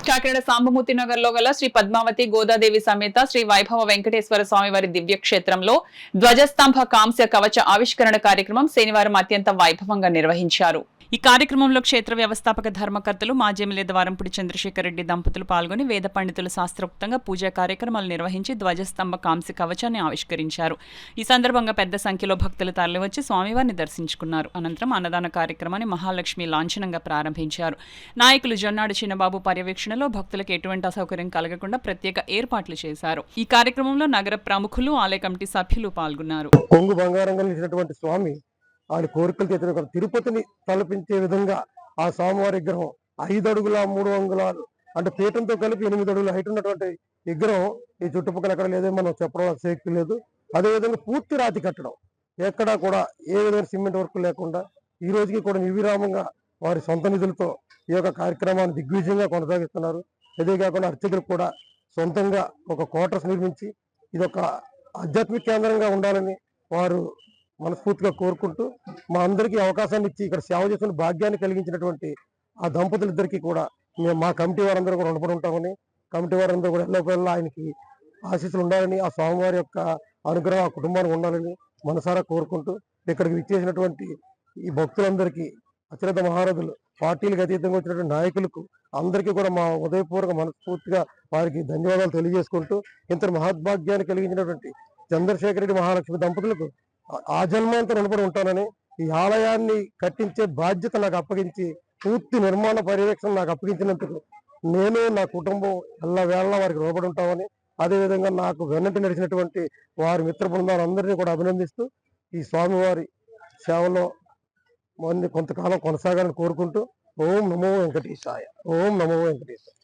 కాకినాడ సాంబమూర్తి నగర్ లో గల శ్రీ పద్మావతి గోదాదేవి సమేత శ్రీ వైభవ వెంకటేశ్వర స్వామి వారి దివ్యక్షేత్రంలో ధ్వజస్తంభ కాంస్య కవచ ఆవిష్కరణ కార్యక్రమం శనివారం అత్యంత వైభవంగా నిర్వహించారు. ఈ కార్యక్రమంలో క్షేత్ర వ్యవస్థాపక ధర్మకర్తలు మాజీ ఎమ్మెల్యే ద్వారంపూడి చంద్రశేఖర్ రెడ్డి దంపతులు పాల్గొని వేద పండితులు శాస్త్రోక్తంగా పూజా కార్యక్రమాలు నిర్వహించి ధ్వజస్తంభ కాంస్య కవచాన్ని ఆవిష్కరించారు. ఈ సందర్భంగా పెద్ద సంఖ్యలో భక్తులు తరలివచ్చి స్వామివారిని దర్శించుకున్నారు. అనంతరం అన్నదాన కార్యక్రమాన్ని మహాలక్ష్మి లాంఛనంగా ప్రారంభించారు. నాయకులు జొన్నాడు చిన్నబాబు పర్యవేక్షణలో భక్తులకు ఎటువంటి అసౌకర్యం కలగకుండా ప్రత్యేక ఏర్పాట్లు చేశారు. ఈ కార్యక్రమంలో నగర ప్రముఖులు, ఆలయ కమిటీ సభ్యులు పాల్గొన్నారు. కొంగు బంగారం కలిగినటువంటి స్వామి ఆయన కోరికలు తీర్చిన తిరుపతిని తలపించే విధంగా ఆ స్వామివారి విగ్రహం 5 అడుగుల 3 అంగుళాలు అంటే పీఠంతో కలిపి 8 అడుగుల హైట్ ఉన్నటువంటి విగ్రహం ఈ చుట్టుపక్కల ఎక్కడ లేదో మనం చెప్పడం శక్తి లేదు. అదేవిధంగా పూర్తి రాతి కట్టడం, ఎక్కడా కూడా ఏ విధమైన సిమెంట్ వర్క్ లేకుండా ఈ రోజుకి కూడా నిర్విరామంగా వారి సొంత నిధులతో ఈ యొక్క కార్యక్రమాన్ని దిగ్విజయంగా కొనసాగిస్తున్నారు. ఇదే కాకుండా అర్చకులకు కూడా సొంతంగా ఒక క్వార్టర్స్ నిర్మించి ఇదొక ఆధ్యాత్మిక కేంద్రంగా ఉండాలని వారు మనస్ఫూర్తిగా కోరుకుంటూ మా అందరికీ అవకాశాన్ని ఇచ్చి ఇక్కడ సేవ చేస్తున్న భాగ్యాన్ని కలిగించినటువంటి ఆ దంపతులిద్దరికీ కూడా మేము మా కమిటీ వారందరూ కూడా రుణపడి ఉంటామని, కమిటీ వారందరూ కూడా ఎల్లవేళలా ఆయనకి ఆశీస్సులు ఉండాలని, ఆ స్వామివారి యొక్క అనుగ్రహం ఆ కుటుంబానికి ఉండాలని మనసారా కోరుకుంటూ ఇక్కడికి విచ్చేసినటువంటి ఈ భక్తులందరికీ, అత్యంత మహారథులు, పార్టీలకు అతీతంగా వచ్చినటువంటి నాయకులకు అందరికీ కూడా మా ఉదయపూర్వక మనస్ఫూర్తిగా వారికి ధన్యవాదాలు తెలియజేసుకుంటూ ఇంత మహద్భాగ్యాన్ని కలిగించినటువంటి చంద్రశేఖర్ రెడ్డి మహాలక్ష్మి దంపతులకు ఆ జన్మంతా రుణపడి ఉంటానని, ఈ ఆలయాన్ని కట్టించే బాధ్యత నాకు అప్పగించి పూర్తి నిర్మాణ పర్యవేక్షణ నాకు అప్పగించినందుకు నేను, నా కుటుంబం ఎల్లవేళ వారికి రుణపడి ఉంటామని, అదేవిధంగా నాకు వెన్నటి నడిచినటువంటి వారి మిత్ర బృందాలందరినీ కూడా అభినందిస్తూ ఈ స్వామివారి సేవలో కొంతకాలం కొనసాగాలని కోరుకుంటూ ఓం నమో వెంకటేశాయ, ఓం నమో వెంకటేశాయ.